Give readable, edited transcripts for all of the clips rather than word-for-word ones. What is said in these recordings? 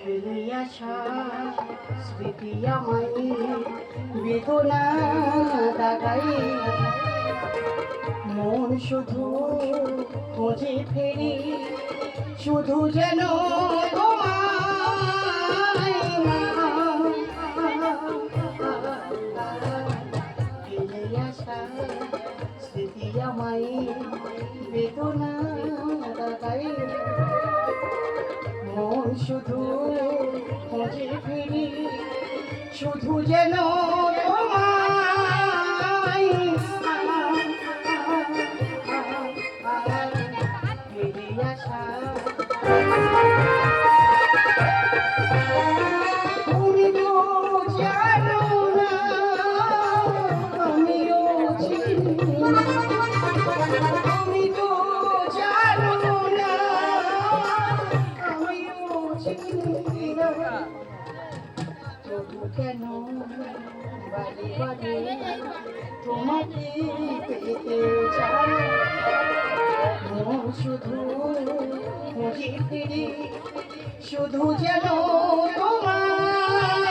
ফেলে আসা স্মৃতি আমায় বেদনা দাগাই, মন শুধু খুঁজে ফেরি, শুধু যেন তোমায় না। ফেলে আসা স্মৃতি আমায় বেদনা দাগাই, মন শুধু খুঁজে ফিরি, শুধু যেন তোমায় ফিরে আসা। তুমি তো জানো না আমিও চিনি, তুমি তো জানো না আমিও চিনি না, তবু কেন বারে বারে তোমাকে পেতে চাই, মন শুধু খুঁজে ফিরি, শুধু যেন তোমায়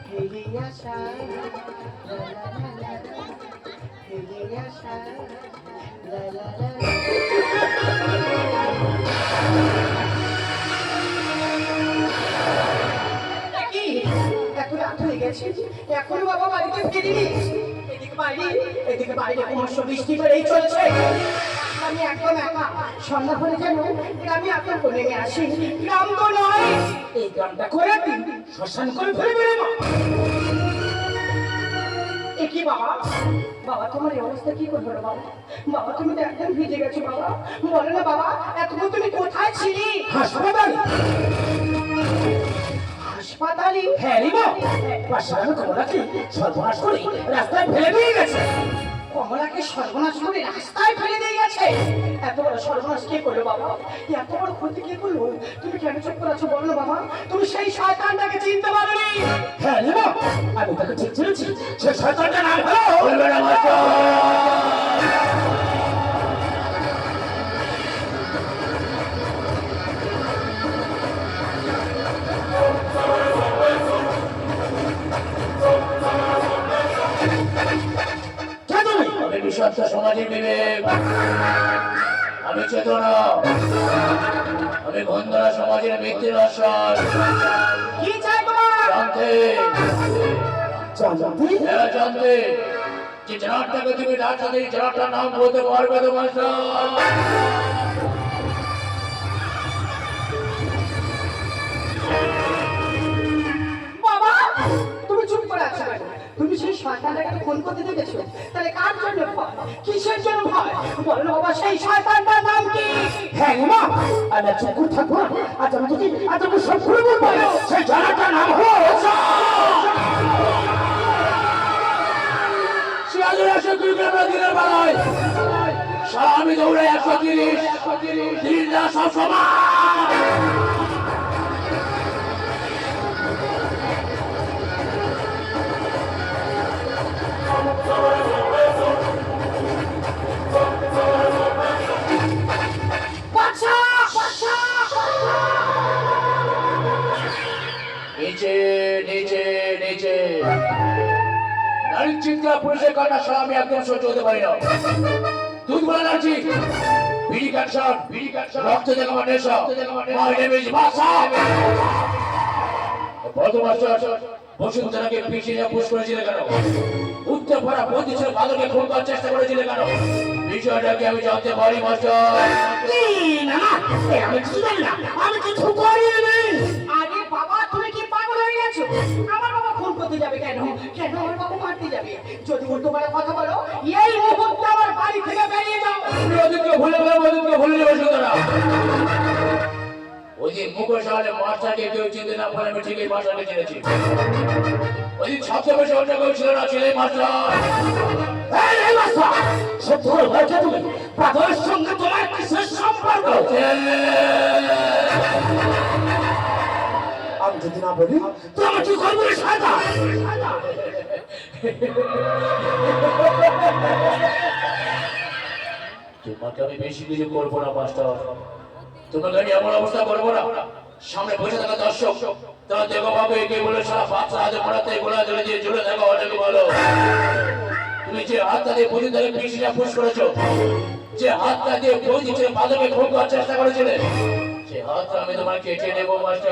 ফিরে আসা, ফিরে আসা, লা লা লা। এখন রাত হয়ে গেছে, এখনো বাবা বাড়িতে ফিরিনি। এদিকে বাইরে ক্রমশ বৃষ্টি বেড়েই চলছে, আমি একদম একা। সন্ধ্যা হলে যেন গ্রামে আতঙ্ক নেমে আসি। গ্রাম তো নয়, এই গ্রামটা করে শ্মশান করে ফেলবে। এ কি বাবা, বাবা তোমার এই অবস্থা কি করবে বাবা? বাবা তুমি তো একদম ভিজে গেছো বাবা, বলো না বাবা এতক্ষণ তুমি কোথায় ছিলি? হাসপাতাল। হাসপাতালে? হ্যাঁ রে মা, পাশে আমি কমলাকে সর্বনাশ করে রাস্তায় ফেলে দিয়ে গেছে। কমলাকে সর্বনাশ করে রাস্তায় ফেলে দিয়ে গেছে? এত বড় সর্বনাশ কে করলো বাবা? এত বড় ক্ষতি কে করলো? তুমি কেন চুপ করে আছো বলো না বাবা? তুমি সেই শয়তানটাকে চিনতে পারোনি? হ্যাঁ রে মা, আমি তাকে ঠিক চিনেছি। সেই শয়তানটার নাম হলো বলবে না মাস্টার। সমাজের বিবেক, আমি চেতনা, আমি বন্ধুরা সমাজের ব্যক্তির আশ্বাস। কি চাই তোমার? জানতে যে জনাবটাকে তুমি ডাকতে, জনাবটার নাম বলতে পারবে তো মাস্টার? বাবা তুমি চুপ করে আছো, তুমি সেই শয়তানটাকে ফোন করতে দেখেছো? তাহলে কার জন্য ভয়, কিসের জন্য ভয় বলো না বাবা? সেই শয়তানটার নাম কি? হ্যাঁ মা, আমি চুপ করে থাকবো? আজ আমি তোকে আজ আমি সব খুলে বলবো। সেই জানাটার নাম হলো শিয়ালের 100 কিলোমিটার দিনের বেলায় সারা আমি দৌড়ে 130 দিনটা সব সময়। নিচে নিচে নিচে নারী চিৎকার, পুলিশের কান্না সব আমি একদম সহ্য হতে পারি না। দুধ বলা নাচি, বিড়ি ক্যান্সার, রক্ত থেকে আমার নেশা, বসুন্ধরাকে পিছিয়ে পুশ করেছিলে কেন? উত্তর ভরা বন্দি ছিল বাদলকে খুন করার চেষ্টা করেছিলে কেন? বিষয়টাকে আমি জানতে পারি মাস্টার। আমি কিছু জানি না, আমি কিছু করিনি। আরে বাবা তুমি কি পাগল হয়ে গেছো? আমার বাবা খুন করতে যাবে কেন? কেন আমার বাবা মারতে যাবে? যদি উল্টো পাল্টা কথা বলো এই মুহূর্তে আমার বাড়ি থেকে বেরিয়ে যাও। ওদিকে ভুলে যাবে সুতরাং ওই দিন মুখোশ হলে মাস্টারকে কেউ চিনতে না পারে, আমি ঠিকই মাস্টারকে চিনেছি। ওই দিন সবচেয়ে বেশি অন্য কেউ ছিল না, ছিলেন মাস্টার। সঙ্গে তোমার কিসের সম্পর্ক? আমি যদি না বলি তুমি কি করবে? সাদা তোমাকে আমি বেশি কিছু করবো না মাস্টার, তোমাকে আমি এমন অবস্থা করবো না সামনে বসে থাকা দর্শক তারা দেখো বাবু একে বলে সারা বাচ্চা হাতে পড়াতে গোলা ধরে দিয়ে জুড়ে থাকা অনেকে বলো তুমি যে হাতটা দিয়ে প্রতিদিন ধরে পিছিয়ে পুশ করেছো, যে হাতটা দিয়ে প্রতিদিন ছেলে পাদকে খুব করার চেষ্টা করেছিলে, সে হাতটা আমি তোমার কেটে নেবো মাস্টার।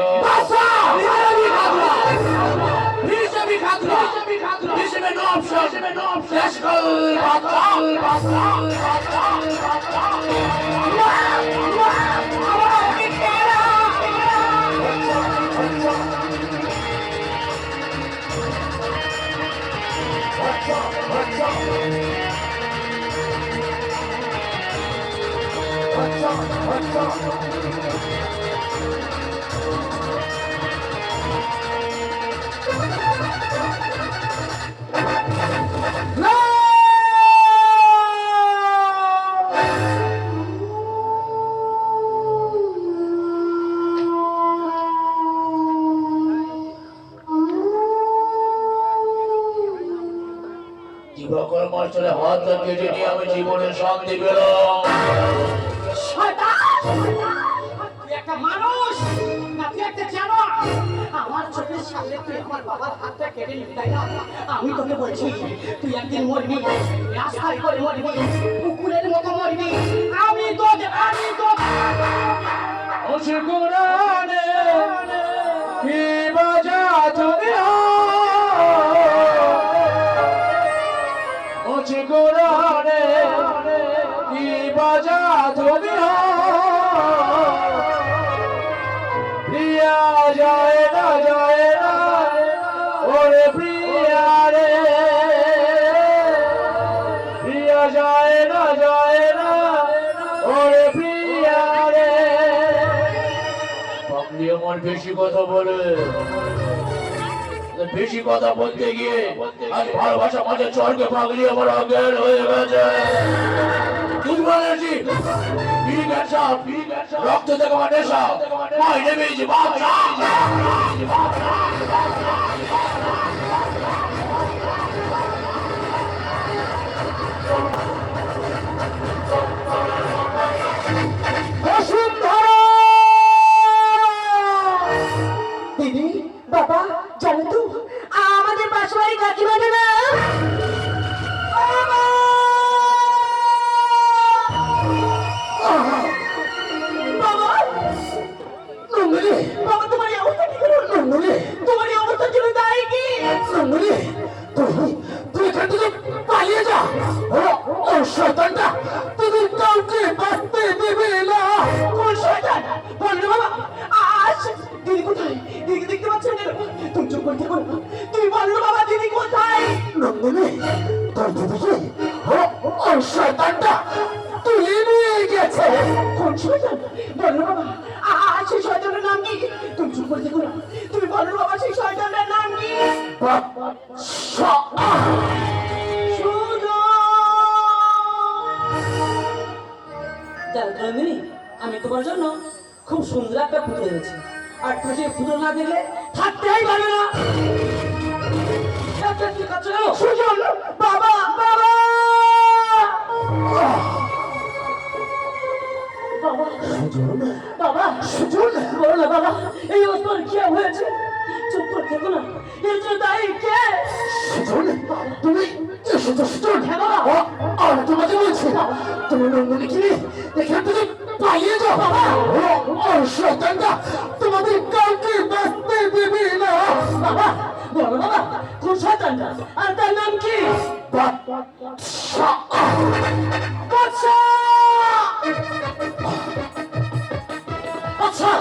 দিবাকর মাস্টারের হাতটা কেটে নিয়ে আমি জীবনের শান্তি পেলাম। তুই একটা মানুষ না তুই একটা জানোয়ার? আমার চোখের সামনে তুই আমার বাবার হাতটা কেটে নিবি, তাই না? আমি তোকে বলছি তুই একদিন মরবি, রাস্তায় করে মরবি, কুকুরের মতো মরবি। আমি তো কোরআনে কি বাজা তুমি ওছে কোরআনে কি বাজা তুমি প্রিয়া যায় না ওরে প্রিয়া রে, প্রিয়া যায় না ওরে প্রিয়া রে। পাগলি আমার বেশি কথা বলে, বেশি কথা বলতে গিয়ে আজ ভালোবাসা মাঝে চরকে পাগলি আমার অজ্ঞান হয়ে গেছে। রক্ত থেকে আমার নেশা মাইনে পেয়েছি বাচ্চা। দিদি বাবা জানো তো আমাদের পাশে বাড়ি কাকিমাটা না বাবা, তোমার এই অবস্থা কি করে হলো? তোমার এই অবস্থার জন্য দায়ী কি? তুই এখান থেকে পালিয়ে যা, ও শয়তানটা তোদের কাউকে বাঁচতে দেবে না। কোন শয়তান? বললো বাবা আজ দিদি কোথায়? দিদি দেখতে পাচ্ছেন না? তুমি চুপ করে থেকো না। তুমি বললো বাবা দিদি কোথায়? নন্দনী তোর দিদিকে ও শয়তানটা তুলে নিয়ে গেছে। কোন শয়তান? বললো বাবা আজ সেই শয়তানের নাম কি? তুমি চুপ করে থেকো না। তুমি বললো বাবা সেই শয়তানের নাম কি? নন্দিনী, আমি তোমার জন্য খুব সুন্দর একটা পুতুল এনেছি, আর তুমি সেই পুতুল না দিলে থাকতেই পারবে না। সুজন বাবা বাবা বাবা সুজন, বলো না বাবা, এই অবস্থার কি হয়েছে? চুপ করে থেকো না, এর জন্য দায়ী কে? সুজন, তুমি এসেছো সুজন? হ্যাঁ বাবা। আমি তোমাকে বলছি তুমি নন্দনীকে এখান থেকে পালিয়ে যাও। ও শয়তানটা তোমাদের কাউকে বাঁচতে দেবে না। বাবা বলো বাবা, কোন শয়তানটা আর তার নাম কি? বাদশা! আচ্ছা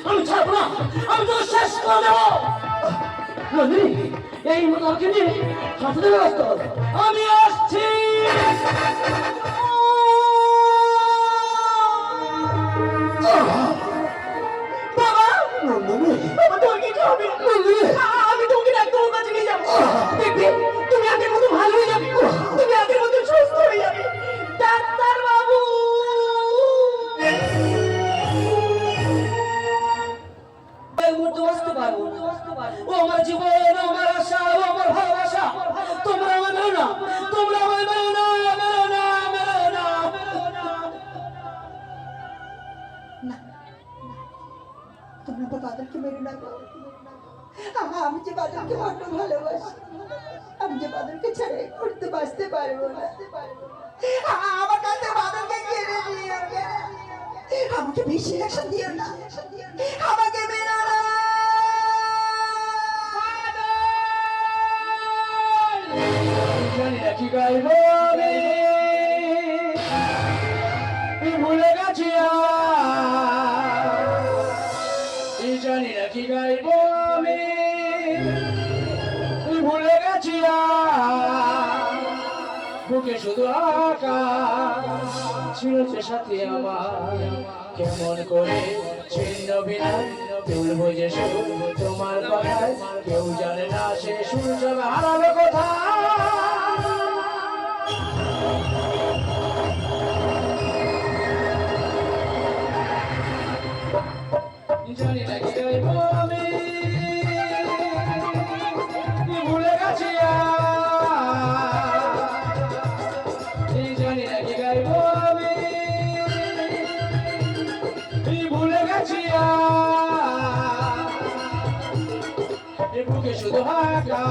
আমি ছাড়বো না, আমি তোকে শেষ করে দেবো। নন্দিনী, এই মতো আমাকে নিয়ে হাসতে ব্যস্ত হবে, আমি আসছি। বাবা নন্দনী, বাবা তোর কিছু হবে না। আমি তোমাকে ডাক্তারের কাছে নিয়ে যাবো। দেখবি তুমি আগের মতো ভালো হয়ে যাবে, তুমি আগের মতো সুস্থ হয়ে যাবে। ডাক্তার বাবু এই মুহূর্তে বাঁচতে পারবো না। ও আমার জীবন, আমার আশা, ও আমার ভালোবাসা, তোমরা আমার মেরো না, তোমরা আমার মেরো না, মেরো না, মেরো তো বাদলকে মেরে না গো। আমি যে বাদলকে বড্ড ভালোবাসি, আমি যে বাদলকে ছাড়া এই মুহূর্তে বাঁচতে পারবো না। আমার কাছে বাদলকে কেড়ে নিও না, আমাকে বেশি অ্যাকশন দিও না, আমাকে মেরো না। জানি না কি গাইব আমি, ভুলে গেছি জানি না কি গাইব আমি, ভুলে গেছি বুকে শুধু আকাশ ছিল যে সাথে আমার, কেমন করে ছিন্ন বিনা তুলবো যে সুর তোমার কথায়, কেউ জানে না সে সুর যাবে হারালো কোথায়। জানি না কি গাইব আমি, ভুলে গেছি জানি না কি গাইব আমি, ভুলে গেছি বুকে শুধু হাঁকা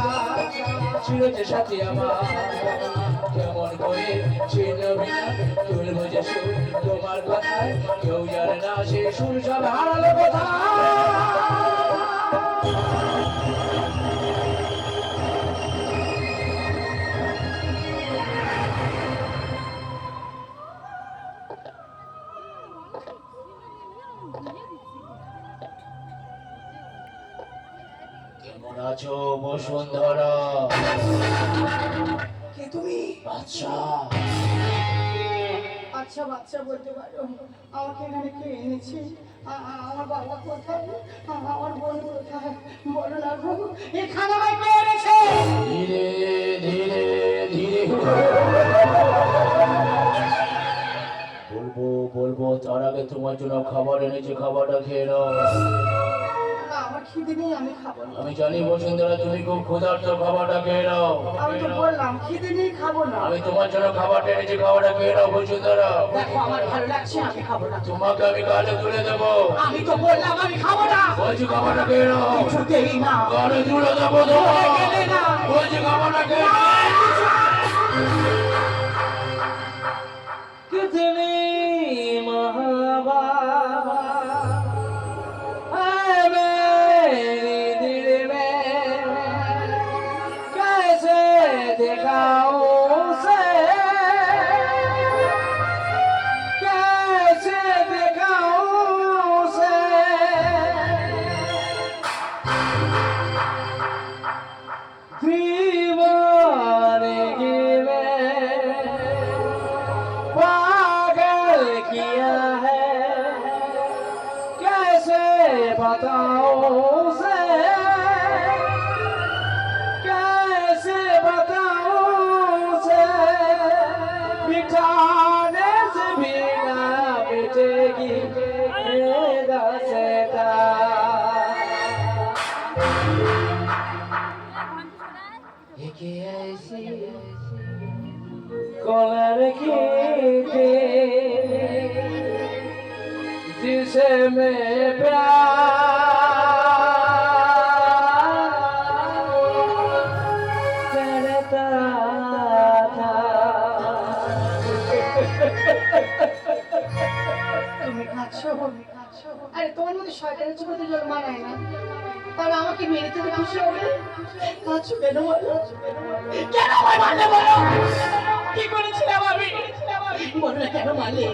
ছিল যে সাথী আমার, কেমন করে ছিল বিনা তুলবো যে সুর তোমার কথায়, কেউ জানে না সে সুর সব হারালো কোথায়। কেমন আছো বসুন্ধরা? কে তুমি? বাচ্চা আচ্ছা বাচ্চা বলতে পারো, আমাকে এখানে কে এনেছে? আমার বাবা কোথায়? আমার বোন কোথায়? বলো না গো, এখানে আমায় কে এনেছে? ধীরে ধীরে ধীরে বলবো বলবো, তার আগে তোমার জন্য খাবার এনেছে, খাবারটা খেয়ে নাও। আমার খিদে নেই, আমি খাবো না। আমি জানি বসুন্ধরা তুমি খুব ক্ষুধার্ত, খাবারটা খেয়ে নাও। আমি তো বললাম খিদে নেই, খাবো না। আমি তোমার জন্য খাবারটা এনেছি, খাবারটা খেয়ে নাও বসুন্ধরা। দেখো আমার ভালো লাগছে, আমি খাবো না। তোমাকে আমি কাজে তুলে দেবো। আমি তো বললাম আমি খাবো না। বলছি খাবারটা খেয়ে নাও। কিছুতেই না। কাজে তুলে দেবো তোমার। গেলে না। বলছি খাবারটা খেয়ে নাও। कितनी महाबात है मेरे दिल में, कैसे दिखाऊं उसे, कैसे दिखाऊं उसे, दीवानगी में पागल किया है, कैसे बताऊं उसे, कैसे बताऊं उसे, मिटाने से भी ना मिटेगी ये दास्तां। एक ऐसी कलर की थी जिसे मैं प्यार करता था। তুমি কাঁদছো? আরে তোমার মধ্যে শয়তানের চোখে তো জল মানায় না, তাহলে আমাকে মেরে দিতে খুশি হবে? কাঁদছো কেন বলো? কেন আমায় মারলে বলো? কি করেছিলাম আমি? বলো না কেন মারলে?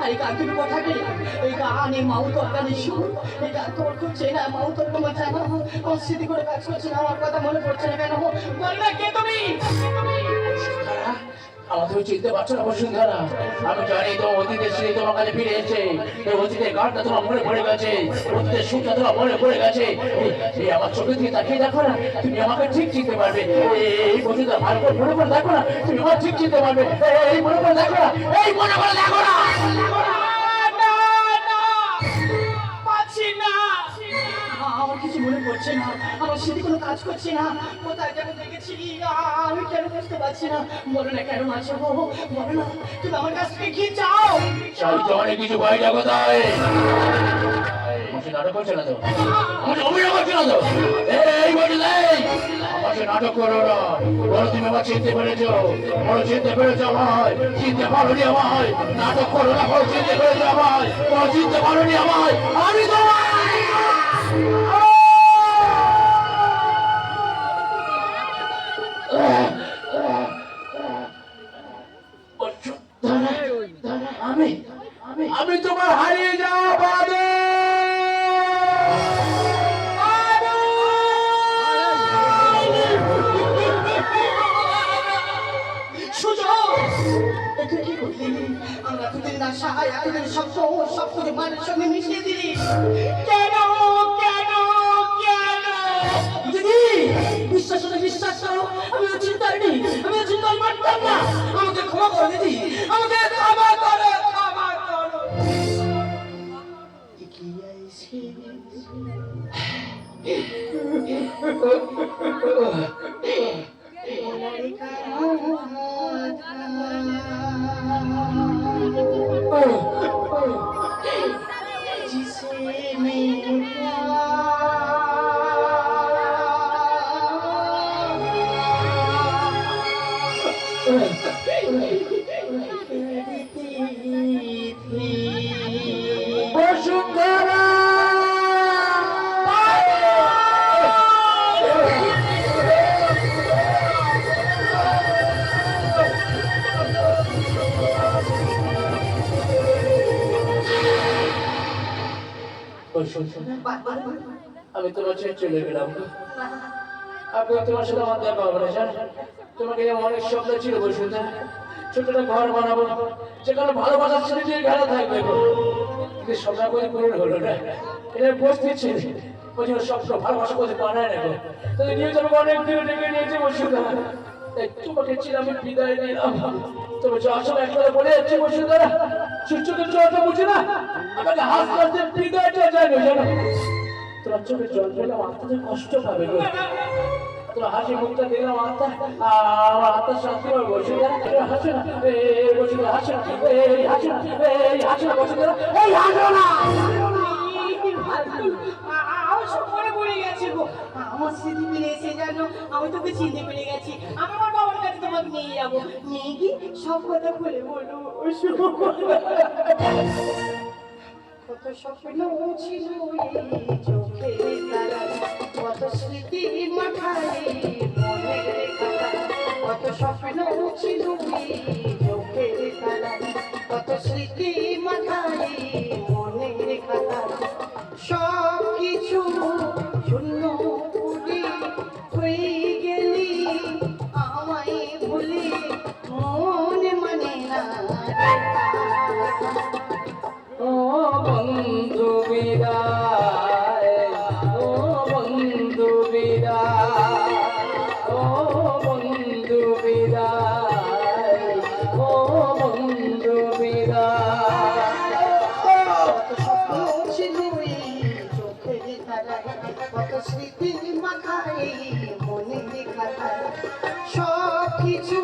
আরে গান তুমি কথা বলি, এই গান, এই মাউথ অর্গানের সুর, এই গান তোমার খুব চেনা, মাউথ অর্গান আমার জানা, আমার স্মৃতি করে কাজ করছে না, আমার কথা মনে পড়ছে না কেন? বলো না কে তুমি? আমার তুমি চিনতে পারছো না বসুন্ধরা? আমি জানি তোমার অতীতের স্মৃতি তোমার কাছে ফিরে এসেছে, এই অতীতের গানটা তোমার মনে পড়ে গেছে, অতীতের সুরটা তোমার মনে পড়ে গেছে। এই আমার চোখে দিয়ে তাকিয়ে দেখো না, তুমি আমাকে ঠিক চিনতে পারবে। এই বসুন্ধরা ভালো করে মনে করে দেখো না, তুমি আমার ঠিক চিনতে পারবে। এই মনে করে দেখো না, এই মনে করে দেখো না। পাচ্ছি না, আমার কিছু মনে পড়ছে না, আমার স্মৃতি কোনো কাজ করছে না, কোথায় যেন দেখেছি, আমি কেন বুঝতে পারছি না। বলো না কেন মারছো? বলো না, তুমি আমার কাছ থেকে কি চাও? চাই তো অনেক কিছু, বাইটা কোথায়? সে নাটক করছে না তো আমার অভিনয় করছে না তো এই বলে দেয় আমাকে নাটক করো না বলো তুমি আমার চিনতে পেরেছো বলো চিনতে পেরেছো আমায় চিনতে পারোনি আমায় নাটক করো না বলো চিনতে পেরেছো আমায় বলো চিনতে পারোনি আমায় আমি আমি আমি তোমার হারিয়ে যাওয়া বাদে এটা কি করলি? আমরা দুদিন না সাহায্য এতদিন সব কিছু মানের সঙ্গে মিশিয়ে দিলি কেন কেন কেন? দিদি বিশ্বাস করো আমি চিন্তায় নেই আমি চিন্তায় মারতাম না আমাকে ক্ষমা করো দিদি আমাকে ক্ষমা করো এগিয়ে এসে जिसे বসুন্ধরা আমি তোমার ছেড়ে চলে গেলাম আপনি তোমার সাথে আমার দেখা হবে না জান তোমাকে অনেক স্বপ্ন ছিল বসুন্ধরা ছোট একটা ঘর বানাবো যেখানে ভালোবাসার ছেলেটির ঘেরা থাকবে কিন্তু স্বপ্ন করে পূরণ হলো না এটা বসতে ছিল ওই জন্য স্বপ্ন ভালোবাসা করতে বানায় না তাই নিয়ে যাবো অনেক দূরে ডেকে নিয়েছে বসুন্ধরা তাই তোমাকে ছিল আমি বিদায় নিলাম তবে যাওয়ার সময় একবার বলে যাচ্ছে বসুন্ধরা সূর্যকে জলটা বুঝে না আমাকে হাসতে হাসতে বিদায়টা যায় না জানো তোমার চোখে জল পেলাম আত্মাতে কষ্ট পাবে গো তোমার হাসি মুখটা দেখলাম আত্মা আমার আত্মার শান্তি পাবে বসুন্ধরা হাসো না এই বসুন্ধরা হাসো না এই হাসো না এই হাসো না বসুন্ধরা এই হাসো না আমার সব মনে পড়ে গেছে গো আমার স্মৃতি ফিরে এসে জানো আমি তোকে চিনতে পেরে গেছি আমি আমার বাবার কাছে তোমাকে নিয়ে যাবো নিয়ে গিয়ে সব কথা খুলে বলবো কত স্বপ্ন ছিল এই চোখের তারায় কত স্মৃতি মাথায় মনের খাতায় কত স্বপ্ন ছিল এই চোখের তারায় কত স্মৃতি মাথায় মনের খাতায় সব কিছু শূন্য করে হয়ে গেলি আমায় ভুলে মনে মানে না ও বন্ধু বিদায় ও বন্ধু বিদায় ও বন্ধু বিদায় ও বন্ধু বিদায় কত স্বপ্ন ছিল এই চোখের তারায় কত স্মৃতি মাথায় মনের খাতায় সব কিছু